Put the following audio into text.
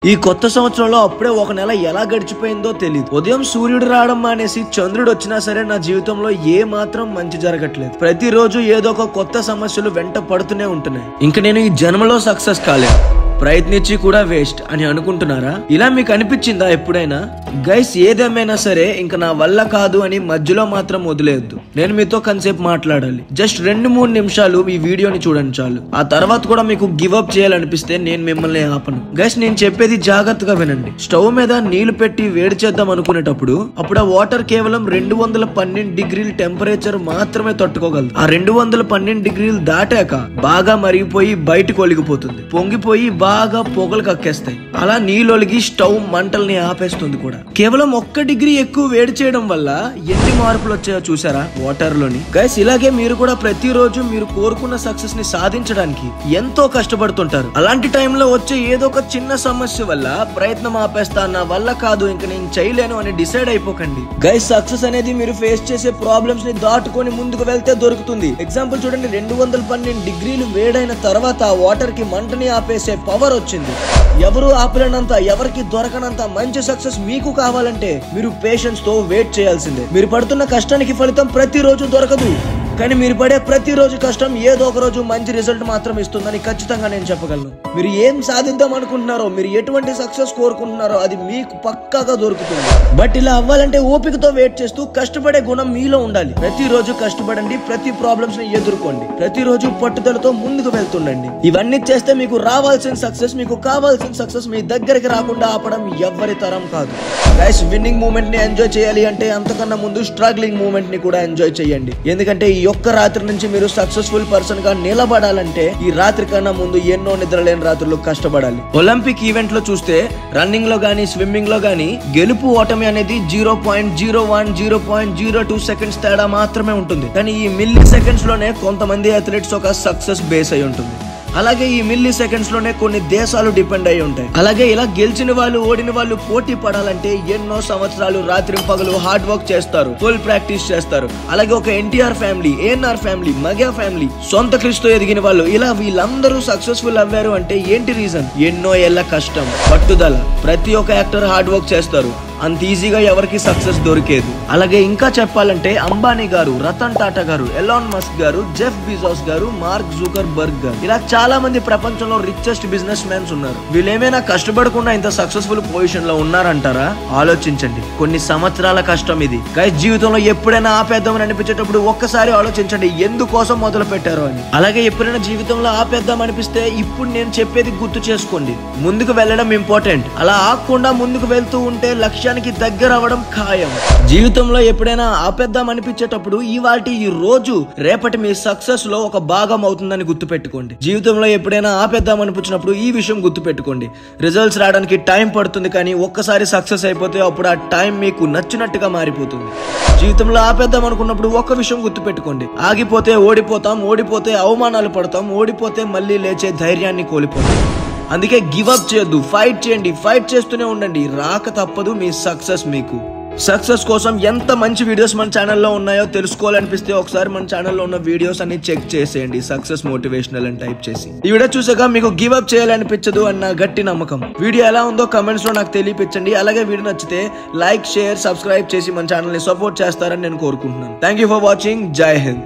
ఈ కొత్త సంవత్సరంలో అప్పుడే ఒక నెల ఎలా గడిచిపోయిందో తెలియదు. ఉదయం సూర్యుడు రావడం మానేసి చంద్రుడు వచ్చినా సరే నా జీవితంలో ఏ మాత్రం మంచి జరగట్లేదు. ప్రతిరోజు ఏదో ఒక కొత్త సమస్యలు వెంట పడుతూనే ఉంటున్నాయి. ఇంక నేను ఈ జన్మలో సక్సెస్ కాలేదు, ప్రయత్నించి కూడా వేస్ట్ అని అనుకుంటున్నారా? ఇలా మీకు అనిపించిందా ఎప్పుడైనా? గైస్, ఏదేమైనా సరే ఇంక నా వల్ల కాదు అని మధ్యలో మాత్రం వదిలేయద్దు. నేను మీతో కాసేపు మాట్లాడాలి. జస్ట్ 2-3 నిమిషాలు ఈ వీడియోని చూడండి చాలు. ఆ తర్వాత కూడా మీకు గివ్ అప్ చేయాలనిపిస్తే నేను మిమ్మల్ని ఆపను. గైస్, నేను చెప్పేది జాగ్రత్తగా వినండి. స్టవ్ మీద నీళ్లు పెట్టి వేడి చేద్దాం అనుకునేటప్పుడు అప్పుడు ఆ వాటర్ కేవలం 212 డిగ్రీల టెంపరేచర్ మాత్రమే తట్టుకోగలదు. ఆ 212 డిగ్రీలు దాటాక బాగా మరిగిపోయి బయటకు ఒలిగిపోతుంది, పొంగిపోయి బాగా పొగలు కక్కేస్తాయి. అలా నీళ్ళొలిగి స్టవ్ మంటల్ని ఆపేస్తుంది కూడా. కేవలం 1 డిగ్రీ ఎక్కువ వేడి చేయడం వల్ల ఎన్ని మార్పులు వచ్చాయో చూసారా వాటర్ లోని? గైస్, ఇలాగే మీరు కూడా ప్రతిరోజు మీరు కోరుకున్న సక్సెస్ ని సాధించడానికి ఎంతో కష్టపడుతుంటారు. అలాంటి టైంలో వచ్చే ఏదో ఒక చిన్న సమస్య వల్ల ప్రయత్నం ఆపేస్తా, నా వల్ల కాదు, ఇంక నేను చేయలేను అని డిసైడ్ అయిపోకండి. గైస్, సక్సెస్ అనేది మీరు ఫేస్ చేసే ప్రాబ్లమ్స్ ని దాటుకొని ముందుకు వెళ్తే దొరుకుతుంది. ఎగ్జాంపుల్ చూడండి, 212 డిగ్రీలు వేడైన తర్వాత ఆ వాటర్ కి మంటని ఆపేసే పవర్ వచ్చింది. ఎవరు ఆపలేనంత, ఎవరికి దొరకనంత మంచి సక్సెస్ మీకు కావాలంటే మీరు పేషెన్స్ తో వెయిట్ చేయాల్సిందే. మీరు పడుతున్న కష్టానికి ఫలితం ప్రతిరోజు దొరకదు, కానీ మీరు పడే ప్రతిరోజు కష్టం ఏదో ఒక రోజు మంచి రిజల్ట్ మాత్రం ఇస్తుందని ఖచ్చితంగా నేను చెప్పగలను. మీరు ఏం సాధిద్దాం అనుకుంటున్నారో, మీరు ఎటువంటి సక్సెస్ కోరుకుంటున్నారో అది మీకు పక్కాగా దొరుకుతుంది. బట్ ఇలా అవ్వాలంటే ఓపికతో వెయిట్ చేస్తూ కష్టపడే గుణం మీలో ఉండాలి. ప్రతిరోజు కష్టపడండి, ప్రతి ప్రాబ్లమ్స్ ని ఎదుర్కోండి, ప్రతిరోజు పట్టుదలతో ముందుకు వెళ్తుండండి. ఇవన్నీ చేస్తే మీకు రావాల్సిన సక్సెస్, మీకు కావాల్సిన సక్సెస్ మీ దగ్గరికి రాకుండా ఆపడం ఎవ్వరి తరం కాదు. గైస్, విన్నింగ్ మూమెంట్ ని ఎంజాయ్ చేయాలి అంటే అంతకన్నా ముందు స్ట్రగ్లింగ్ మూమెంట్ ని కూడా ఎంజాయ్ చేయండి. ఎందుకంటే ఈ ఒక్క రాత్రి నుంచి మీరు సక్సెస్ఫుల్ పర్సన్ గా నిలబడాలంటే ఈ రాత్రి కన్నా ముందు ఎన్నో నిద్రలేని రాత్రులు కష్టపడాలి. ఒలింపిక్ ఈవెంట్ లో చూస్తే రన్నింగ్ లో గానీ స్విమ్మింగ్ లో గానీ గెలుపు ఓటమి అనేది 0.01 0.02 సెకండ్స్ తేడా మాత్రమే ఉంటుంది. కానీ ఈ మిల్లీ సెకండ్స్ లోనే కొంతమంది అథ్లెట్స్ ఒక సక్సెస్ బేస్ అయి ఉంటుంది. అలాగే ఈ మిల్లీ సెకండ్స్ లోనే కొన్ని దేశాలు డిపెండ్ అయి ఉంటాయి. అలాగే ఇలా గెలిచిన వాళ్ళు ఓడిన వాళ్ళు పోటీ పడాలంటే ఎన్నో సంవత్సరాలు రాత్రి పగలు హార్డ్ వర్క్ చేస్తారు, ఫుల్ ప్రాక్టీస్ చేస్తారు. అలాగే ఒక ఎన్టీఆర్ ఫ్యామిలీ, ఏఎన్ఆర్ ఫ్యామిలీ, మగా ఫ్యామిలీ, సొంత క్రిస్తో ఎదిగిన వాళ్ళు, ఇలా వీళ్ళందరూ సక్సెస్ఫుల్ అవ్వారు అంటే ఏంటి రీజన్? ఎన్నో ఏళ్ల కష్టం, పట్టుదల. ప్రతి ఒక్క యాక్టర్ హార్డ్ వర్క్ చేస్తారు, అంత ఈజీగా ఎవరికి సక్సెస్ దొరికేది. అలాగే ఇంకా చెప్పాలంటే అంబానీ గారు, రతన్ టాటా గారు, ఎలాన్ మస్క్ గారు, జెఫ్ బిజోస్ గారు, మార్క్ జుకర్బర్గ్ గారు, ఇలా చాలా మంది ప్రపంచంలో రిచెస్ట్ బిజినెస్ మ్యాన్స్ ఉన్నారు. వీళ్ళు ఏమైనా కష్టపడకుండా ఇంత సక్సెస్ఫుల్ పొజిషన్ లో ఉన్నారంటారా? ఆలోచించండి. కొన్ని సంవత్సరాల కష్టం ఇది. గైస్, జీవితంలో ఎప్పుడైనా ఆపేద్దామని అనిపించేటప్పుడు ఒక్కసారి ఆలోచించండి ఎందుకోసం మొదలు పెట్టారో అని. అలాగే ఎప్పుడైనా జీవితంలో ఆపేద్దాం అనిపిస్తే ఇప్పుడు నేను చెప్పేది గుర్తు చేసుకోండి. ముందుకు వెళ్ళడం ఇంపార్టెంట్. అలా ఆగకుండా ముందుకు వెళ్తూ ఉంటే లక్ష్యానికి దగ్గర అవ్వడం ఖాయం. జీవితంలో ఎప్పుడైనా ఆపేద్దాం అనిపించేటప్పుడు ఇవాల్టి ఈ రోజు రేపటి మీ సక్సెస్ లో ఒక భాగం అవుతుందని గుర్తుపెట్టుకోండి. జీవితంలో ఎప్పుడైనా ఆపేద్దాం అనిపించినప్పుడు ఈ విషయం గుర్తుపెట్టుకోండి. రిజల్ట్స్ రావడానికి టైం పడుతుంది, కానీ ఒక్కసారి సక్సెస్ అయిపోతే అప్పుడు ఆ టైం మీకు నచ్చినట్టుగా మారిపోతుంది. జీవితంలో ఆపేద్దాం అనుకున్నప్పుడు ఒక్క విషయం గుర్తుపెట్టుకోండి, ఆగిపోతే ఓడిపోతాం, ఓడిపోతే అవమానాలు పడతాం, ఓడిపోతే మళ్ళీ లేచే ధైర్యాన్ని కోల్పోతాం. అందుకే గివ్ అప్ చేయొద్దు, ఫైట్ చేయండి, ఫైట్ చేస్తూనే ఉండండి. రాక తప్పదు మీ సక్సెస్. మీకు సక్సెస్ కోసం ఎంత మంచి వీడియోస్ మన ఛానల్లో ఉన్నాయో తెలుసుకోవాలనిపిస్తే ఒకసారి మన ఛానల్లో ఉన్న వీడియోస్ అన్ని చెక్ చేసేయండి. సక్సెస్ మోటివేషనల్ అని టైప్ చేసి ఈ వీడియో చూసాక మీకు గివ్ అప్ చేయాలనిపించదు అన్న గట్టి నమ్మకం. వీడియో ఎలా ఉందో కమెంట్స్ లో నాకు తెలియపించండి. అలాగే వీడియో నచ్చితే లైక్, షేర్, సబ్స్క్రైబ్ చేసి మన ఛానల్ ని సపోర్ట్ చేస్తారని నేను కోరుకుంటున్నాను. Thank you for watching. జై హింద్.